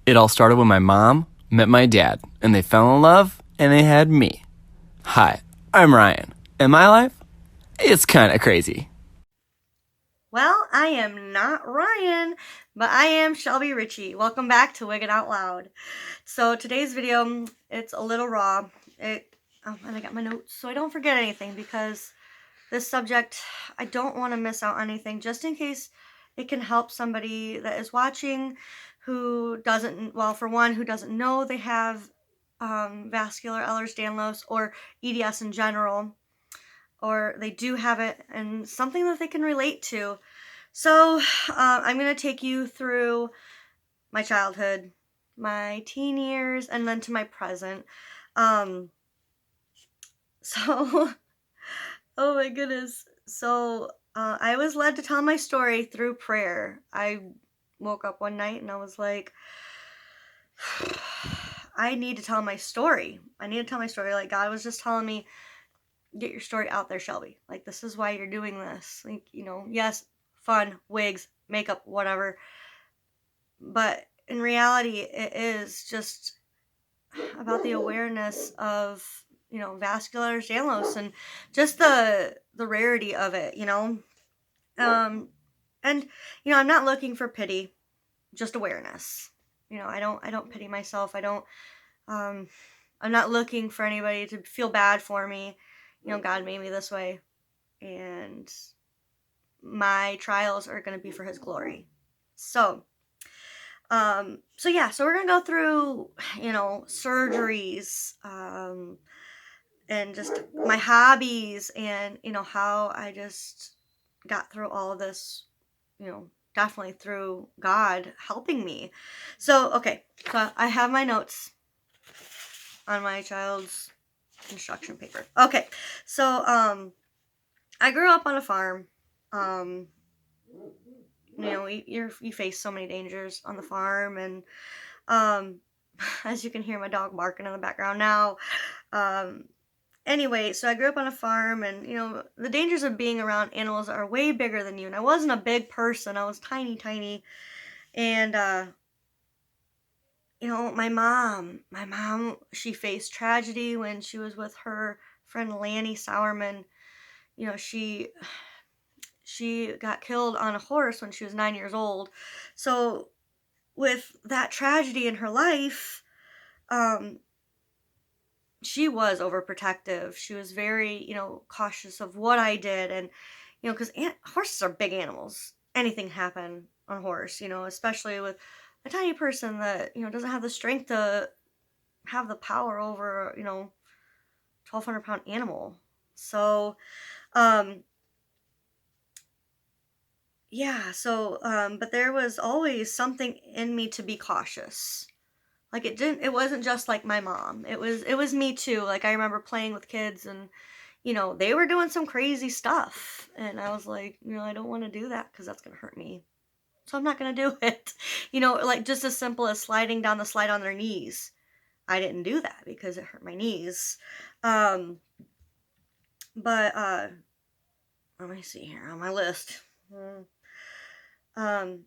It all started when my mom met my dad, and they fell in love, and they had me. Hi, I'm Ryan, and my life, it's kind of crazy. Well, I am not Ryan, but I am Shelby Ritchie. Welcome back to Wicked Out Loud. So today's video, it's a little raw. And I got my notes so I don't forget anything, because this subject, I don't want to miss out on anything, just in case it can help somebody that is watching who doesn't, well, for one, who doesn't know they have vascular Ehlers-Danlos or EDS in general, or they do have it and something that they can relate to. So I'm going to take you through my childhood, my teen years, and then to my present. So, oh my goodness. So I was led to tell my story through prayer. I woke up one night and I was like, I need to tell my story. I need to tell my story. Like, God was just telling me, get your story out there, Shelby. Like, this is why you're doing this. Like, yes, fun, wigs, makeup, whatever. But in reality, it is just about the awareness of, vascular Ehlers-Danlos and just the rarity of it, and I'm not looking for pity, just awareness. I don't pity myself. I'm not looking for anybody to feel bad for me. God made me this way, and my trials are going to be for his glory. So so we're gonna go through, surgeries, and just my hobbies, and how I just got through all of this, definitely through God helping me. So okay, so I have my notes on my child's instruction paper. Okay, so I grew up on a farm. um you face so many dangers on the farm, and um as you can hear my dog barking in the background now. um anyway, so I grew up on a farm, and the dangers of being around animals are way bigger than you. And I wasn't a big person, I was tiny. And my mom, she faced tragedy when she was with her friend Lanny Sowerman. She got killed on a horse when she was 9 years old. So with that tragedy in her life, um she was overprotective. She was very, cautious of what I did. And, because horses are big animals. Anything happen on a horse, especially with a tiny person that, doesn't have the strength to have the power over, 1,200-pound animal. So, um, but there was always something in me to be cautious. Like, it wasn't just like my mom. It was me too. Like, I remember playing with kids, and they were doing some crazy stuff, and I was like, I don't want to do that, because that's gonna hurt me, so I'm not gonna do it. Like, just as simple as sliding down the slide on their knees. I didn't do that because it hurt my knees. um but let me see here on my list. um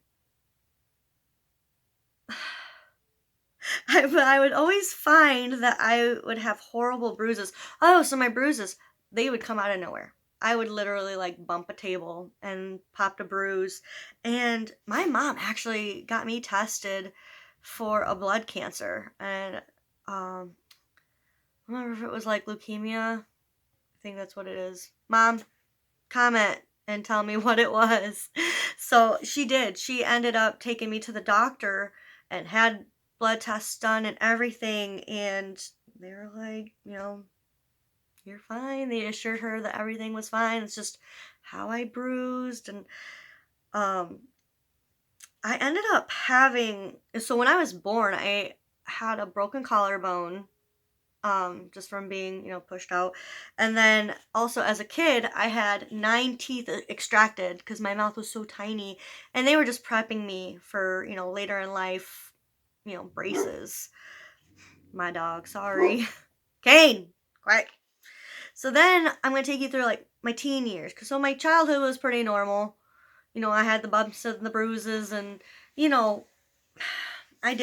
I would always find that I would have horrible bruises. Oh, so my bruises, they would come out of nowhere. I would literally like bump a table and popped a bruise. And my mom actually got me tested for a blood cancer. And I don't remember if it was like leukemia. I think that's what it is. Mom, comment and tell me what it was. So she did. She ended up taking me to the doctor and had blood tests done and everything. And they were like, you're fine. They assured her that everything was fine. It's just how I bruised. And um, I ended up having, so when I was born, I had a broken collarbone, just from being, pushed out. And then also as a kid, I had 9 teeth extracted because my mouth was so tiny, and they were just prepping me for, later in life, braces. My dog, sorry. Kane, quiet. So then I'm going to take you through like my teen years. So my childhood was pretty normal. I had the bumps and the bruises, and, you know, I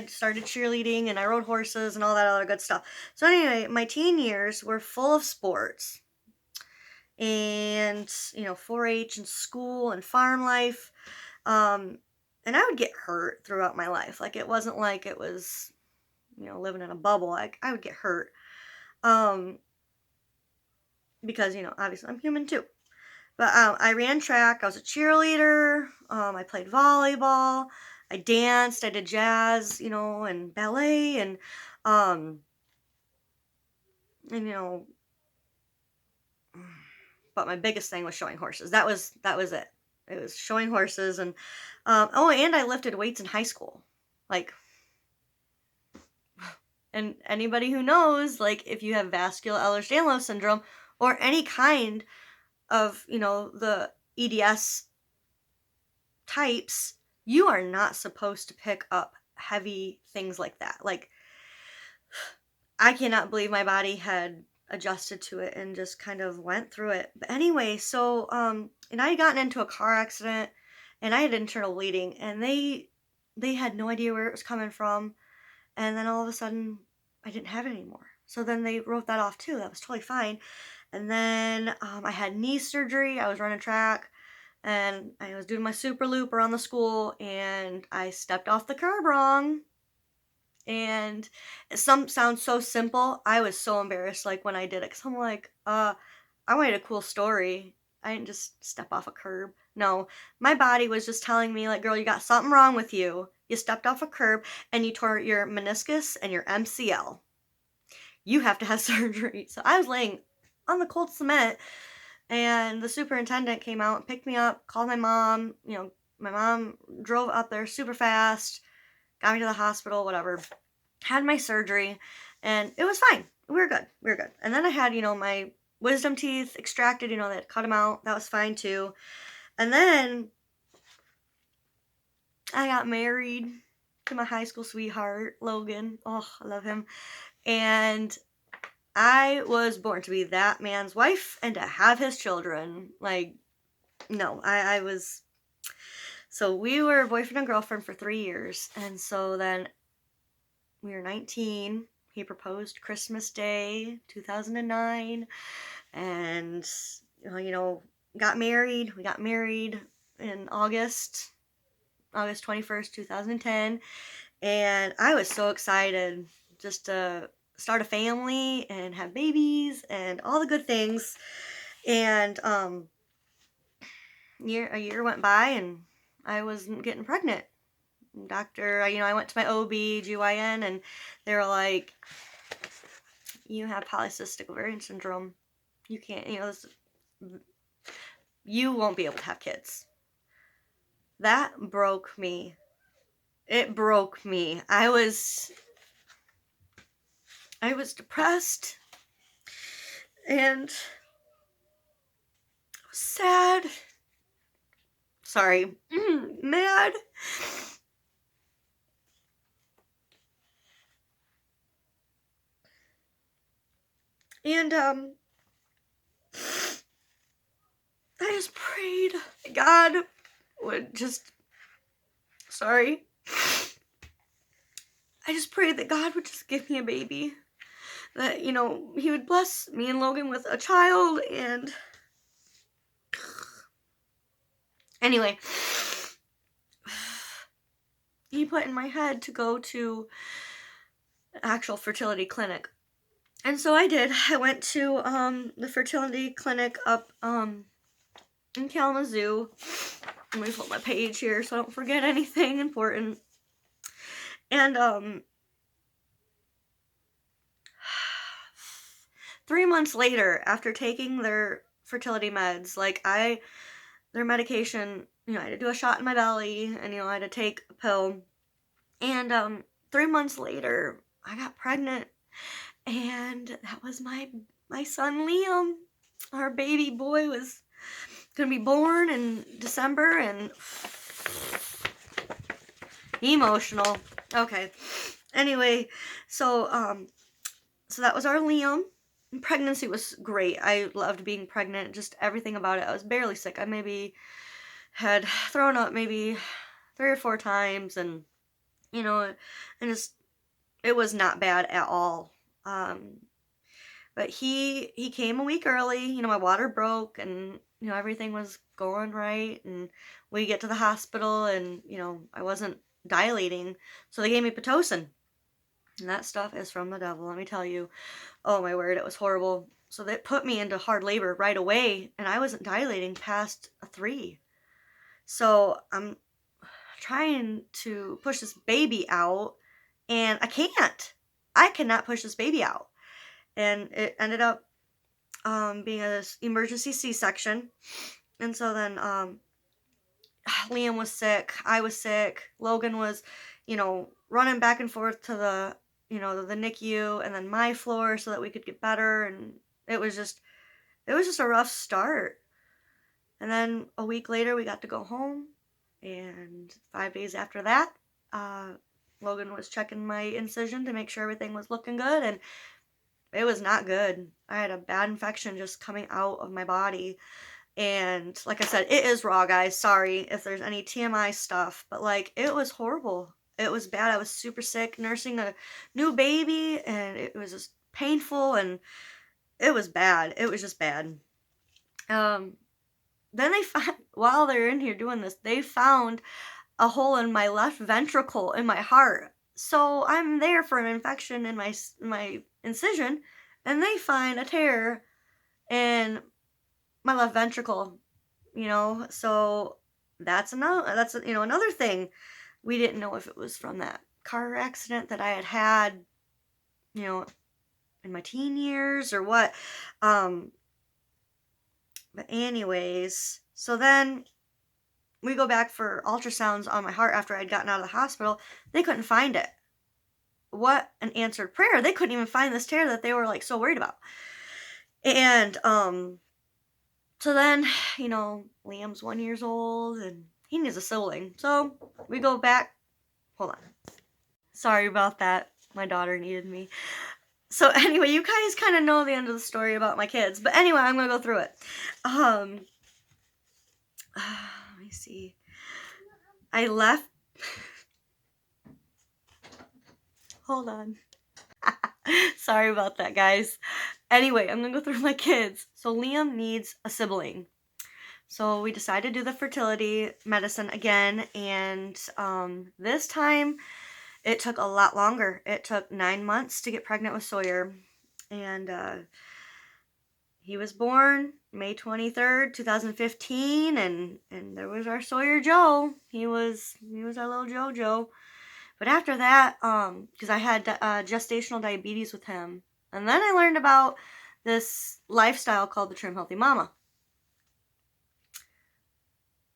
started cheerleading and I rode horses and all that other good stuff. So anyway, my teen years were full of sports and, 4-H and school and farm life. And I would get hurt throughout my life. Like, it wasn't like it was, living in a bubble. Like, I would get hurt. Because, obviously I'm human too. But I ran track. I was a cheerleader. I played volleyball. I danced. I did jazz, and ballet, um, and but my biggest thing was showing horses. That was it. It was showing horses, and and I lifted weights in high school, like. And anybody who knows, like, if you have vascular Ehlers-Danlos syndrome or any kind of, the EDS types, you are not supposed to pick up heavy things like that. Like, I cannot believe my body had adjusted to it and just kind of went through it. But anyway, so, and I had gotten into a car accident and I had internal bleeding and they had no idea where it was coming from. And then all of a sudden, I didn't have it anymore. So then they wrote that off too. That was totally fine. And then I had knee surgery. I was running track. And I was doing my super loop around the school. And I stepped off the curb wrong. And some sounds so simple. I was so embarrassed, like, when I did it. Because I'm like, I wanted a cool story. I didn't just step off a curb. No, my body was just telling me, like, girl, you got something wrong with you. You stepped off a curb and you tore your meniscus and your MCL. You have to have surgery. So I was laying on the cold cement and the superintendent came out and picked me up, called my mom. My mom drove up there super fast, got me to the hospital, whatever. Had my surgery and it was fine. We were good. And then I had, my wisdom teeth extracted, they had cut them out. That was fine too. And then I got married to my high school sweetheart, Logan. Oh, I love him. And I was born to be that man's wife and to have his children. Like, no, I was. So we were boyfriend and girlfriend for 3 years. And so then we were 19. He proposed Christmas Day, 2009. And, got married. We got married in August 21st, 2010. And I was so excited just to start a family and have babies and all the good things. And a year went by and I wasn't getting pregnant. Doctor, I went to my OB/GYN and they were like, you have polycystic ovarian syndrome. You can't, you won't be able to have kids. That broke me. It broke me. I was depressed and sad. Sorry, mad. And I just prayed God would just, sorry. I just prayed that God would just give me a baby. That, he would bless me and Logan with a child. And anyway, he put in my head to go to an actual fertility clinic. And so I did. I went to the fertility clinic up in Kalamazoo. Let me pull up my page here so I don't forget anything important. And 3 months later, after taking their fertility meds, their medication, I had to do a shot in my belly, and I had to take a pill. And 3 months later, I got pregnant, and that was my son Liam. Our baby boy was gonna be born in December, and emotional. Okay. Anyway, so that was our Liam. Pregnancy was great. I loved being pregnant, just everything about it. I was barely sick. I maybe had thrown up maybe 3 or 4 times, and you know, and it was not bad at all. But he came a week early. You know, my water broke, and everything was going right, and we get to the hospital, and I wasn't dilating, so they gave me Pitocin, and that stuff is from the devil. Let me tell you. Oh my word, it was horrible. So they put me into hard labor right away, and I wasn't dilating past a 3. So I'm trying to push this baby out, and I can't. I cannot push this baby out. And it ended up being an emergency C-section. And so then Liam was sick. I was sick. Logan was, running back and forth to the NICU and then my floor so that we could get better. And it was just a rough start. And then a week later, we got to go home. And 5 days after that, Logan was checking my incision to make sure everything was looking good. And it was not good. I had a bad infection just coming out of my body. And like I said, it is raw, guys. Sorry if there's any TMI stuff. But, it was horrible. It was bad. I was super sick nursing a new baby. And it was just painful. And it was bad. It was just bad. Then while they're in here doing this, they found a hole in my left ventricle in my heart. So I'm there for an infection in my incision, and they find a tear in my left ventricle. So that's another thing. We didn't know if it was from that car accident that I had, in my teen years or what. But anyways, so then we go back for ultrasounds on my heart after I'd gotten out of the hospital. They couldn't find it. What an answered prayer. They couldn't even find this tear that they were so worried about. And so then, Liam's 1 year old and he needs a sibling. So we go back. Hold on. Sorry about that. My daughter needed me. So anyway, you guys kind of know the end of the story about my kids. But anyway, I'm going to go through it. Let me see. I left. Hold on. Sorry about that, guys. Anyway, I'm going to go through my kids. So Liam needs a sibling. So we decided to do the fertility medicine again. And this time, it took a lot longer. It took 9 months to get pregnant with Sawyer. And he was born May 23rd, 2015. And there was our Sawyer Joe. He was our little JoJo. But after that, because I had gestational diabetes with him. And then I learned about this lifestyle called the Trim Healthy Mama.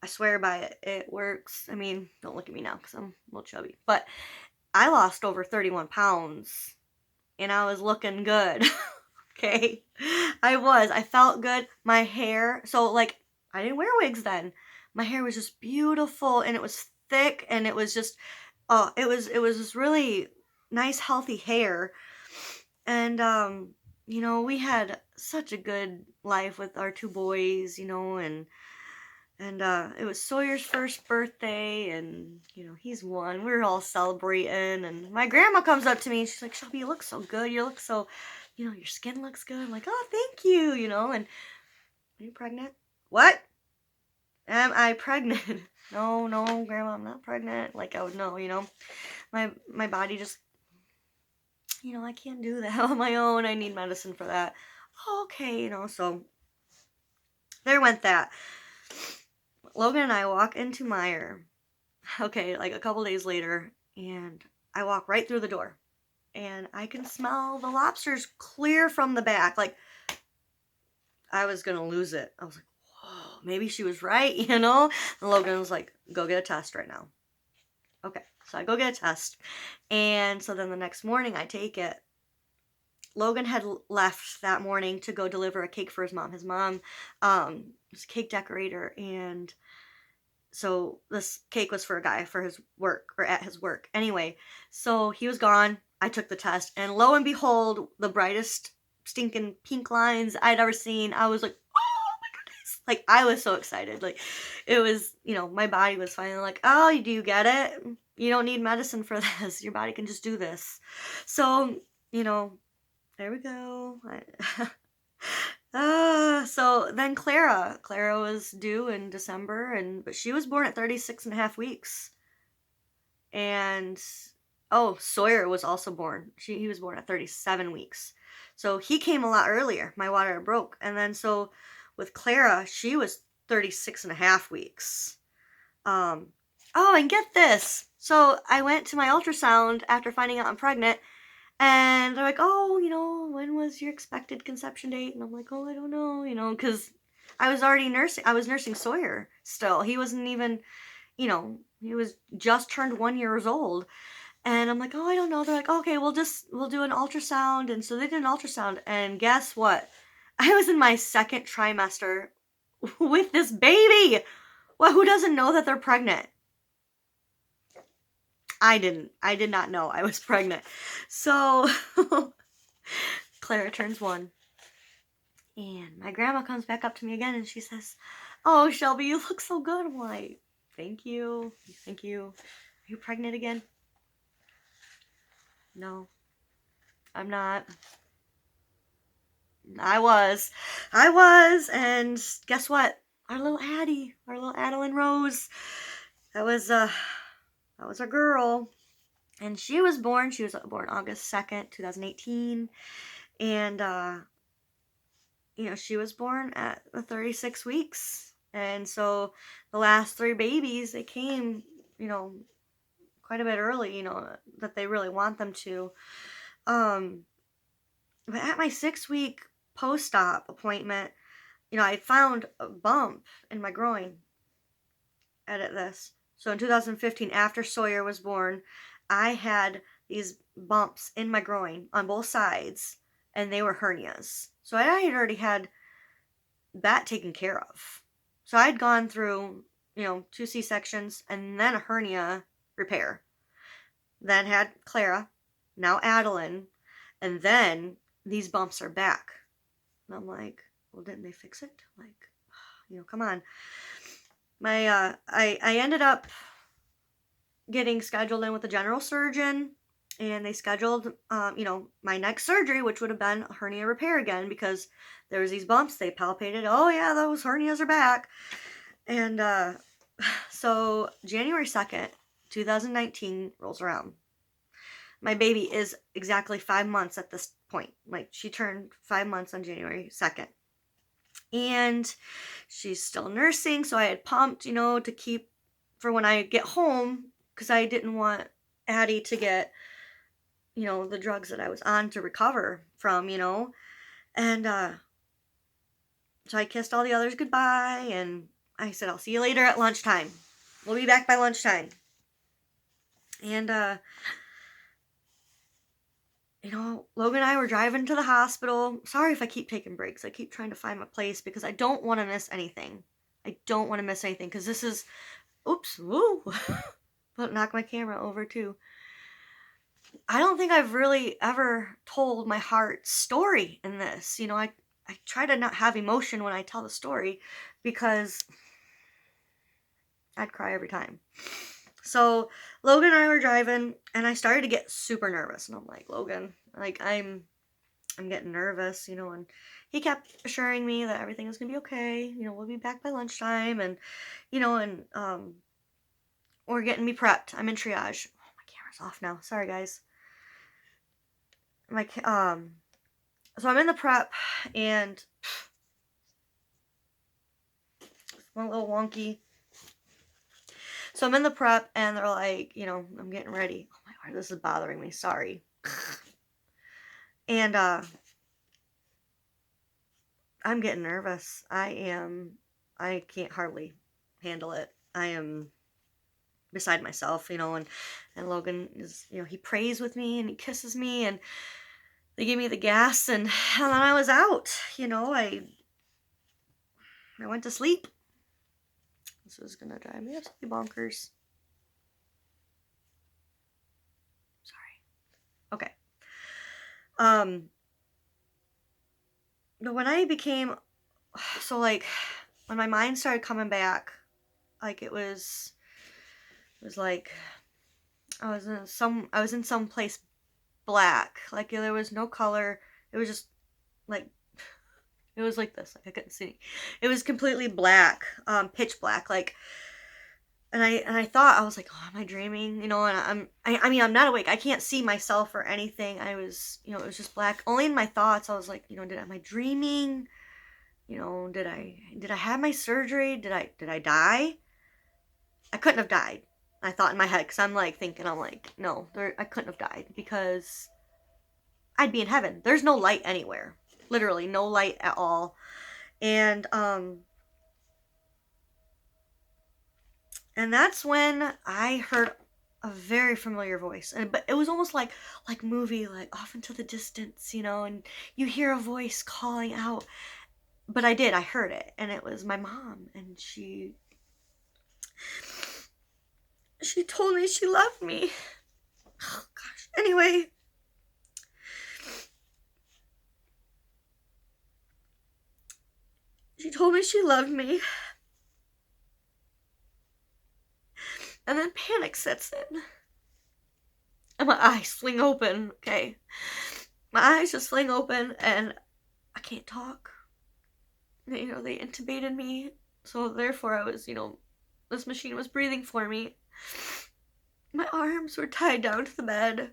I swear by it. It works. I mean, don't look at me now because I'm a little chubby. But I lost over 31 pounds, and I was looking good. Okay? I felt good. My hair, so I didn't wear wigs then. My hair was just beautiful, and it was thick, and it was just, it was this really nice, healthy hair. And, we had such a good life with our 2 boys, and it was Sawyer's first birthday, and, he's 1. We were all celebrating, and my grandma comes up to me, and she's like, Shelby, you look so good. You look so, your skin looks good. I'm like, oh, thank you, and, are you pregnant? What? Am I pregnant? No, Grandma, I'm not pregnant. I would know, my body just, I can't do that on my own. I need medicine for that. Oh, okay, so there went that. Logan and I walk into Meijer, okay, a couple days later, and I walk right through the door, and I can smell the lobsters clear from the back. I was going to lose it. I was like, whoa, maybe she was right, And Logan was like, go get a test right now. Okay, so I go get a test, and so then the next morning I take it. Logan had left that morning to go deliver a cake for his mom. His mom was a cake decorator, and so this cake was for a guy for his work, or at his work. Anyway, so he was gone. I took the test, and lo and behold, the brightest stinking pink lines I'd ever seen. I was like, oh my goodness. I was so excited. It was, my body was finally like, oh, do you get it? You don't need medicine for this. Your body can just do this. So, there we go. So then Clara was due in December, but she was born at 36 and a half weeks. And Sawyer was also born. He was born at 37 weeks. So he came a lot earlier. My water broke. And then so with Clara, she was 36 and a half weeks. And get this. So I went to my ultrasound after finding out I'm pregnant, and they're like, when was your expected conception date? And I'm like, I don't know, because I was already nursing. I was nursing Sawyer still. He wasn't even, he was just turned 1 year old. And I'm like, I don't know. They're like, okay, we'll do an ultrasound. And so they did an ultrasound. And guess what? I was in my second trimester with this baby. Well, who doesn't know that they're pregnant? I didn't. I did not know I was pregnant. So Clara turns 1. And my grandma comes back up to me again and she says, "Oh, Shelby, you look so good." I'm like, "Thank you. Thank you. Are you pregnant again?" No, I'm not. I was. And guess what? Our little Addie, our little Adeline Rose, that was our girl. And she was born August 2nd, 2018. And, she was born at 36 weeks. And so the last 3 babies, they came, quite a bit early, that they really want them to. But at my 6-week post-op appointment, I found a bump in my groin. Edit this. So in 2015, after Sawyer was born, I had these bumps in my groin on both sides, and they were hernias. So I had already had that taken care of. So I had gone through, 2 C-sections and then a hernia repair. Then had Clara, now Adeline, and then these bumps are back. And I'm like, well, didn't they fix it? Like, come on. I ended up getting scheduled in with a general surgeon, and they scheduled, my next surgery, which would have been a hernia repair again, because there was these bumps. They palpated. Oh yeah, those hernias are back. And so January 2nd, 2019 rolls around. My baby is exactly 5 months at this point. Like, she turned 5 months on January 2nd. And she's still nursing, so I had pumped, to keep for when I get home, because I didn't want Addie to get, the drugs that I was on to recover from, And so I kissed all the others goodbye, and I said, "I'll see you later at lunchtime. We'll be back by lunchtime." And, Logan and I were driving to the hospital. Sorry if I keep taking breaks. I keep trying to find my place because I don't want to miss anything. Because this is, oops, woo, but knock my camera over too. I don't think I've really ever told my heart story in this. I try to not have emotion when I tell the story, because I'd cry every time. So Logan and I were driving, and I started to get super nervous. And I'm like, "Logan, like, I'm getting nervous, and he kept assuring me that everything is gonna be okay. We'll be back by lunchtime, and we're getting me prepped. I'm in triage. Oh, my camera's off now. Sorry, guys. So I'm in the prep, and it's a little wonky. So I'm in the prep, and they're like, I'm getting ready. Oh my God, this is bothering me. Sorry. And I'm getting nervous. I can't hardly handle it. I am beside myself, and Logan is, he prays with me and he kisses me, and they gave me the gas, and then I was out. I went to sleep. This is gonna drive me absolutely bonkers. Sorry. Okay. But when I became, when my mind started coming back, it was like I was in some place black. Like there was no color. It was just like it was like this. Like I couldn't see. It was completely black, pitch black. Like, and I thought I was like, oh, am I dreaming? You know, and I mean I'm not awake. I can't see myself or anything. I was, you know, it was just black. Only in my thoughts I was like, you know, am I dreaming? You know, did I have my surgery? Did I die? I couldn't have died. I thought in my head, because I'm like thinking, I'm like, no, I couldn't have died because I'd be in heaven. There's no light anywhere. Literally no light at all. And that's when I heard a very familiar voice. But it was almost like movie, like off into the distance, you know, and you hear a voice calling out. But I heard it, and it was my mom, and she told me she loved me. Oh gosh. Anyway, she told me she loved me. And then panic sets in. And my eyes fling open, okay? My eyes just fling open, and I can't talk. You know, they intubated me, so therefore I was, you know, this machine was breathing for me. My arms were tied down to the bed.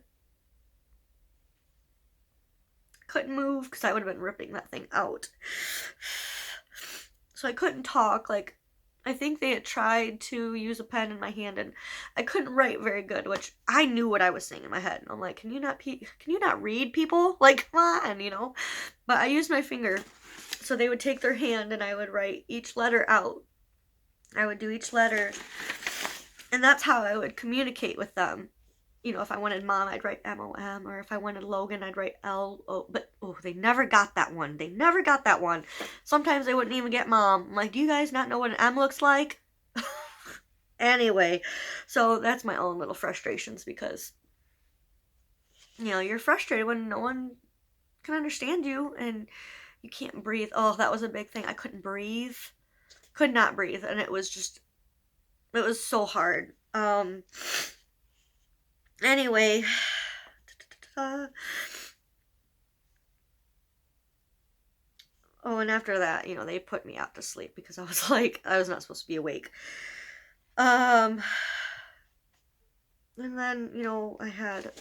Couldn't move because I would have been ripping that thing out. So I couldn't talk. Like, I think they had tried to use a pen in my hand, and I couldn't write very good, which I knew what I was saying in my head. I'm like, can you not read, people? Like, come on, you know? But I used my finger. So they would take their hand, and I would write each letter out. I would do each letter. And that's how I would communicate with them. You know, if I wanted mom, I'd write M-O-M, or if I wanted Logan, I'd write L-O, but, they never got that one. They never got that one. Sometimes they wouldn't even get mom. I'm like, do you guys not know what an M looks like? Anyway, so that's my own little frustrations, because, you know, you're frustrated when no one can understand you, and you can't breathe. Oh, that was a big thing. I couldn't breathe. Could not breathe, and it was so hard. Anyway, and after that, you know, they put me out to sleep because I was like, I was not supposed to be awake. And then, you know, I had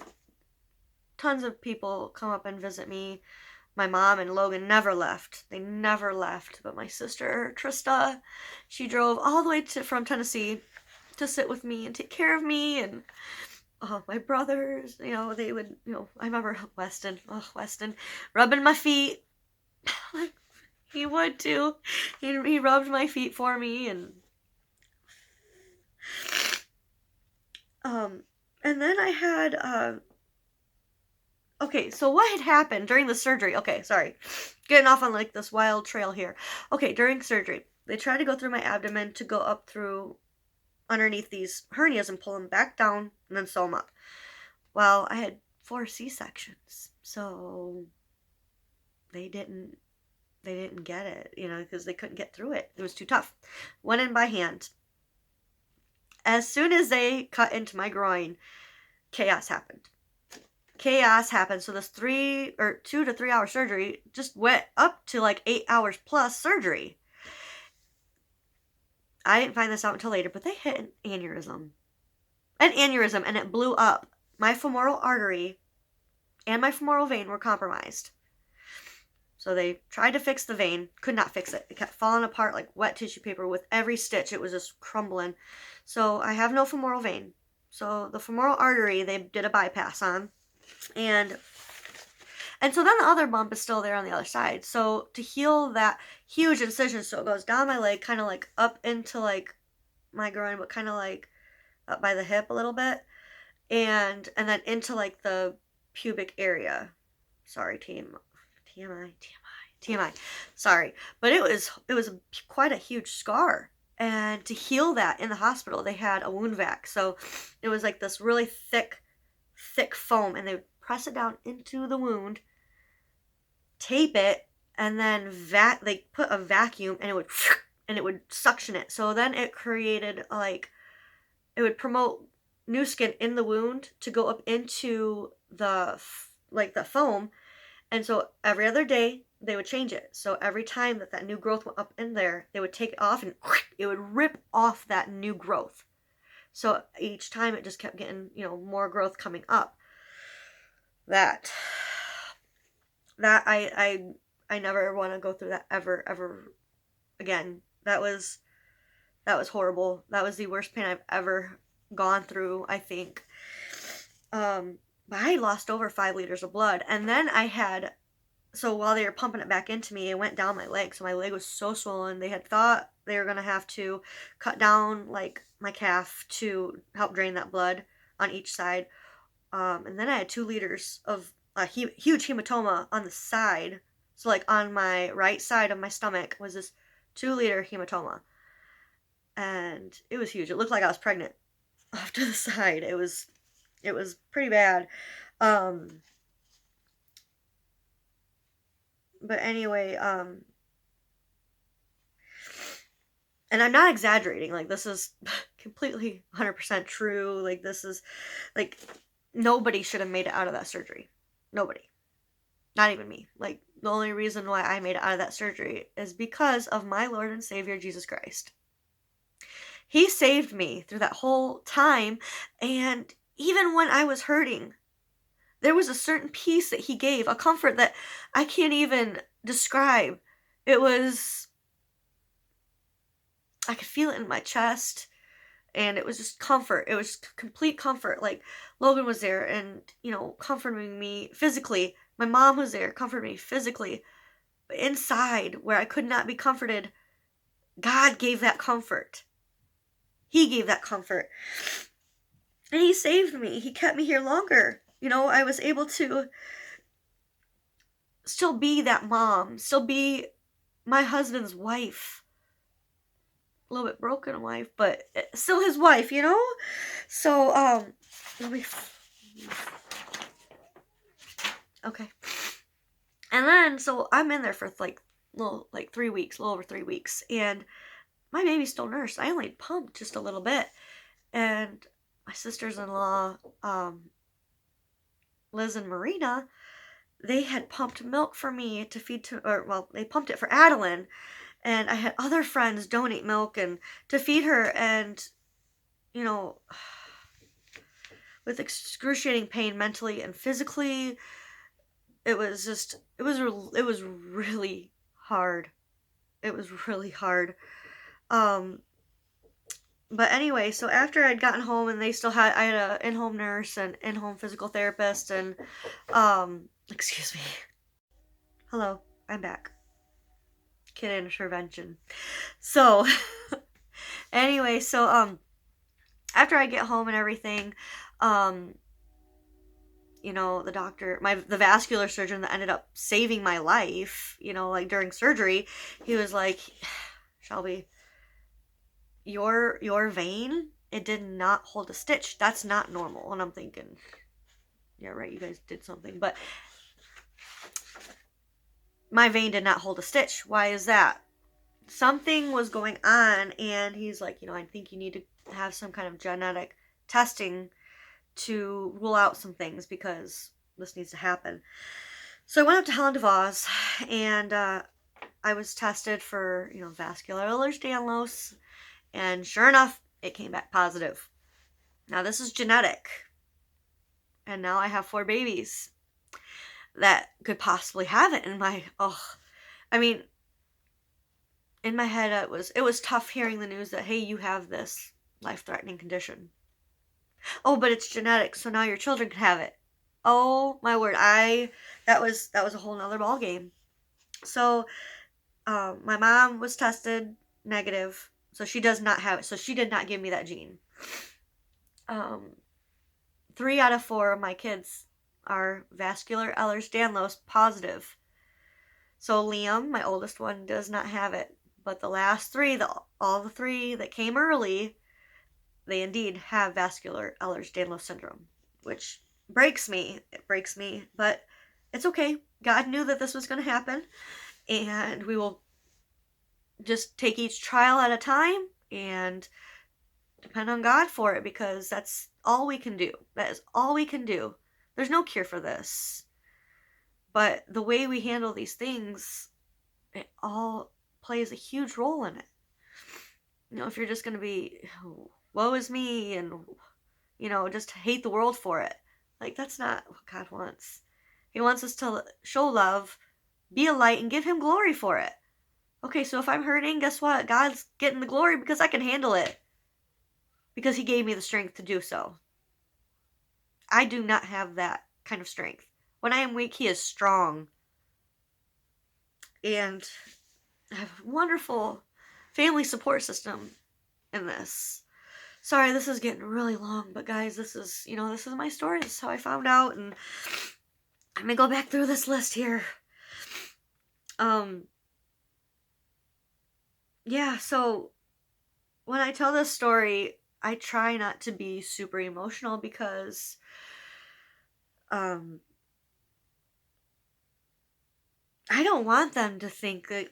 tons of people come up and visit me. My mom and Logan never left. They never left. But my sister, Trista, she drove all the way from Tennessee to sit with me and take care of me. And my brothers, you know, they would, you know, I remember Weston rubbing my feet. Like, he would too. He rubbed my feet for me, and then I had okay, so what had happened during the surgery? Okay, sorry. Getting off on like this wild trail here. Okay, during surgery, they tried to go through my abdomen to go up through underneath these hernias and pull them back down and then sew them up. Well, I had 4 C-sections, so they didn't get it, you know, because they couldn't get through it. It was too tough. Went in by hand. As soon as they cut into my groin, chaos happened. So this 2 to 3 hour surgery just went up to like 8 hours plus surgery. I didn't find this out until later, but they hit an aneurysm, and it blew up. My femoral artery and my femoral vein were compromised. So they tried to fix the vein, could not fix it. It kept falling apart like wet tissue paper. With every stitch, it was just crumbling. So I have no femoral vein. So the femoral artery, they did a bypass on. And so then the other bump is still there on the other side. So to heal that huge incision, so it goes down my leg, kind of like up into like my groin, but kind of like up by the hip a little bit. And then into like the pubic area. Sorry, TMI. Sorry. But it was quite a huge scar. And to heal that in the hospital, they had a wound vac. So it was like this really thick foam, and they would press it down into the wound, tape it, and then they put a vacuum, and it would suction it. So then it created like, it would promote new skin in the wound to go up into the foam. And so every other day they would change it. So every time that new growth went up in there, they would take it off and it would rip off that new growth. So each time it just kept getting, more growth coming up. That I never want to go through that ever again. That was horrible. That was the worst pain I've ever gone through, I think. But I lost over 5 liters of blood. And then so while they were pumping it back into me, it went down my leg. So my leg was so swollen. They had thought they were going to have to cut down, like, my calf to help drain that blood on each side. And then I had 2 liters of a huge hematoma on the side. So, like, on my right side of my stomach was this 2-liter hematoma. And it was huge. It looked like I was pregnant off to the side. It was pretty bad. But anyway, and I'm not exaggerating. Like, this is completely 100% true. Like, this is, like, nobody should have made it out of that surgery. Nobody. Not even me. Like, the only reason why I made it out of that surgery is because of my Lord and Savior, Jesus Christ. He saved me through that whole time, and even when I was hurting, there was a certain peace that he gave, a comfort that I can't even describe. I could feel it in my chest, and it was just comfort. It was complete comfort. Like, Logan was there and, comforting me physically. My mom was there, comforting me physically. But inside, where I could not be comforted, God gave that comfort. He gave that comfort. And he saved me. He kept me here longer. I was able to still be that mom, still be my husband's wife. A little bit broken wife, but still his wife, So, okay. And then, so I'm in there for like 3 weeks, a little over 3 weeks, and my baby's still nursed. I only pumped just a little bit, and my sisters-in-law, Liz and Marina, they had pumped milk for me to feed they pumped it for Adeline, and I had other friends donate milk and to feed her, and with excruciating pain mentally and physically, it was really hard. It was really hard. But anyway, so after I'd gotten home and I had an in-home nurse and in-home physical therapist and, excuse me. Hello, I'm back. Kid intervention. So, anyway, so, after I get home and everything, the doctor, the vascular surgeon that ended up saving my life, like during surgery, he was like, Shelby, your vein, it did not hold a stitch. That's not normal. And I'm thinking, yeah, right, you guys did something. But my vein did not hold a stitch. Why is that? Something was going on, and he's like, I think you need to have some kind of genetic testing to rule out some things because this needs to happen. So I went up to Helen DeVos, and I was tested for, vascular Ehlers-Danlos, and sure enough, it came back positive. Now, this is genetic, and now I have 4 babies that could possibly have it. In my head, it was tough hearing the news that, hey, you have this life-threatening condition. Oh, but it's genetic, so now your children can have it. Oh my word, that was a whole nother ball game. So, my mom was tested negative, so she does not have it. So she did not give me that gene. 3 out of 4 of my kids are vascular Ehlers-Danlos positive. So Liam, my oldest one, does not have it. But the last 3, all the 3 that came early, they indeed have vascular Ehlers-Danlos syndrome, which breaks me. It breaks me, but it's okay. God knew that this was going to happen, and we will just take each trial at a time and depend on God for it, because that's all we can do. That is all we can do. There's no cure for this. But the way we handle these things, it all plays a huge role in it. If you're just going to be, woe is me, and, just hate the world for it. Like, that's not what God wants. He wants us to show love, be a light, and give him glory for it. Okay, so if I'm hurting, guess what? God's getting the glory because I can handle it. Because he gave me the strength to do so. I do not have that kind of strength. When I am weak, he is strong. And I have a wonderful family support system in this. Sorry, this is getting really long, but guys, this is my story. This is how I found out, and I'm gonna go back through this list here. Yeah, so when I tell this story, I try not to be super emotional, because I don't want them to think that,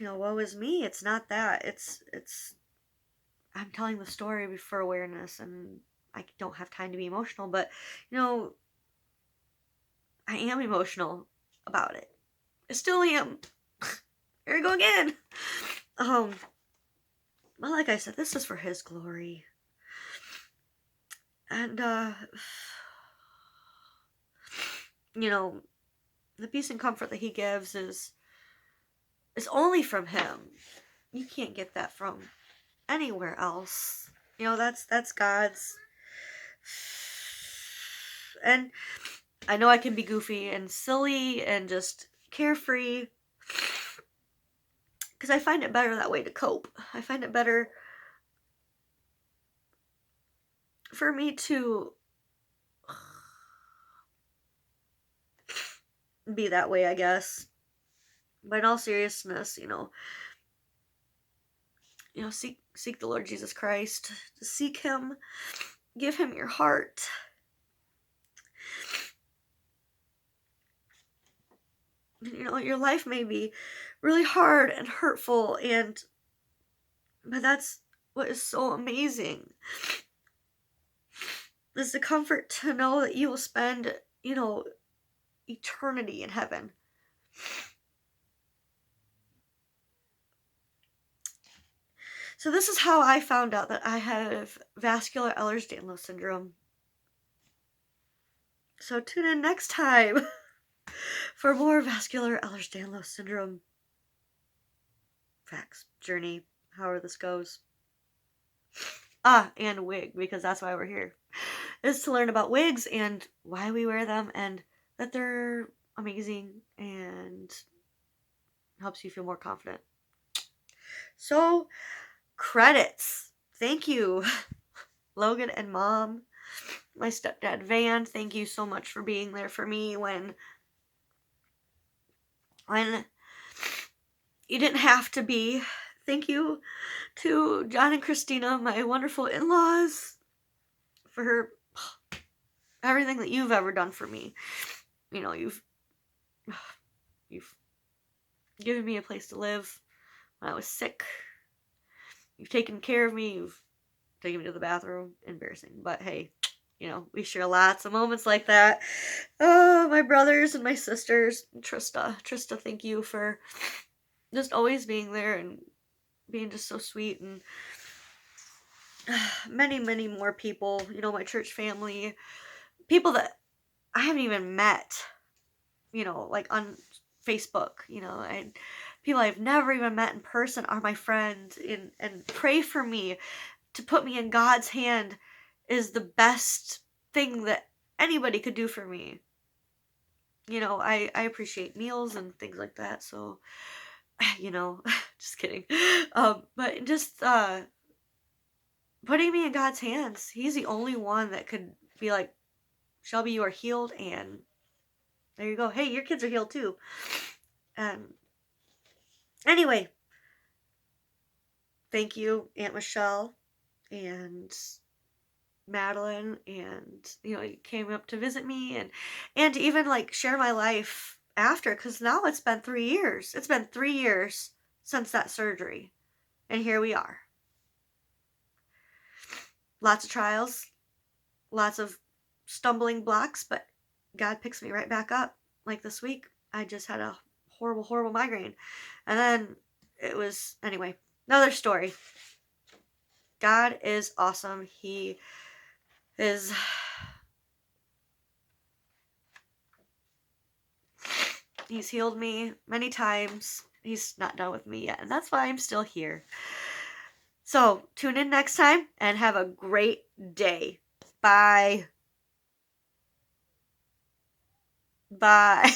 woe is me. It's not that. It's I'm telling the story for awareness, and I don't have time to be emotional, but I am emotional about it. I still am. Here we go again. Well, like I said, this is for his glory. And, the peace and comfort that he gives is only from him. You can't get that from anywhere else. That's God's. And I know I can be goofy and silly and just carefree, because I find it better that way to cope. I find it better for me to be that way, I guess. But in all seriousness, seek the Lord Jesus Christ. To seek him, give him your heart. Your life may be really hard and hurtful, but that's what is so amazing. Is the comfort to know that you will spend, eternity in heaven. So this is how I found out that I have Vascular Ehlers-Danlos Syndrome. So tune in next time for more Vascular Ehlers-Danlos Syndrome facts, journey, however this goes. And wig, because that's why we're here. Is to learn about wigs and why we wear them, and that they're amazing and helps you feel more confident. So, credits. Thank you, Logan and Mom. My stepdad, Van, thank you so much for being there for me when you didn't have to be. Thank you to John and Christina, my wonderful in-laws, for everything that you've ever done for me. You've given me a place to live when I was sick. You've taken care of me. You've taken me to the bathroom. Embarrassing, but hey, we share lots of moments like that. My brothers and my sisters, Trista, thank you for just always being there and being just so sweet, and many, many more people, my church family, people that I haven't even met, like on Facebook, and people I've never even met in person are my friends, and pray for me. To put me in God's hand is the best thing that anybody could do for me. I appreciate meals and things like that, so, just kidding. But just, putting me in God's hands. He's the only one that could be like, Shelby, you are healed, and there you go. Hey, your kids are healed too. Anyway, thank you, Aunt Michelle and Madeline, and you came up to visit me, and to even like share my life after, because now it's been 3 years. It's been 3 years since that surgery, and here we are. lots of trials, lots of stumbling blocks, but God picks me right back up. Like this week, I just had a horrible, horrible migraine. And then it was, anyway, another story. God is awesome. He is, he's healed me many times. He's not done with me yet, and that's why I'm still here. So tune in next time and have a great day. Bye. Bye.